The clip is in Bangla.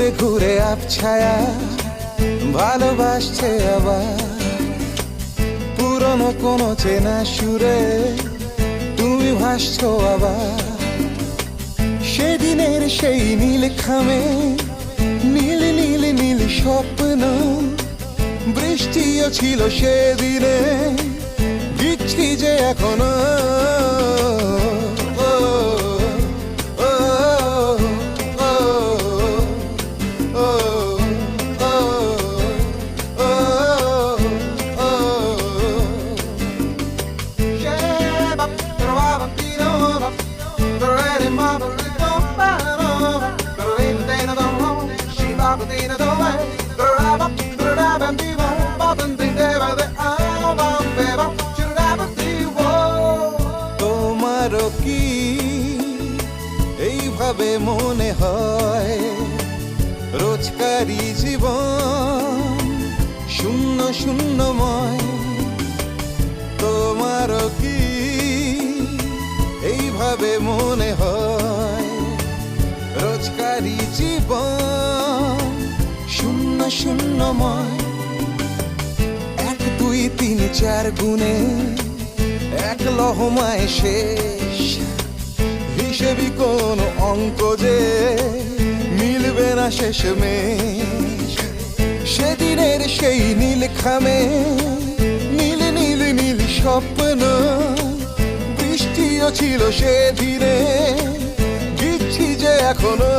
ঘুরে ঘুরে আবছায়া ভালোবাসছে আবার পুরনো কোনো চেনা সুরে তুমি ভাসছো আবার সেদিনের সেই নীল খামে নীল নীল নীল স্বপ্ন বৃষ্টিও ছিল সেদিনে দিচ্ছি যে এখনো তোমারও কি এইভাবে মনে হয় রোজকারি জীবন শূন্য শূন্যময় তোমারও কি এইভাবে মনে হয় রোজকারি জীবন শূন্য শূন্যময় 1 2 3 4 গুণে এক লহমায় শেষ হিসেবি কোনো অঙ্ক যে মিলবে না শেষমেশ সেদিনের সেই নীল খামে নীল নীল নীল স্বপ্ন বৃষ্টিও ছিল সেদিনে দিচ্ছি যে এখনো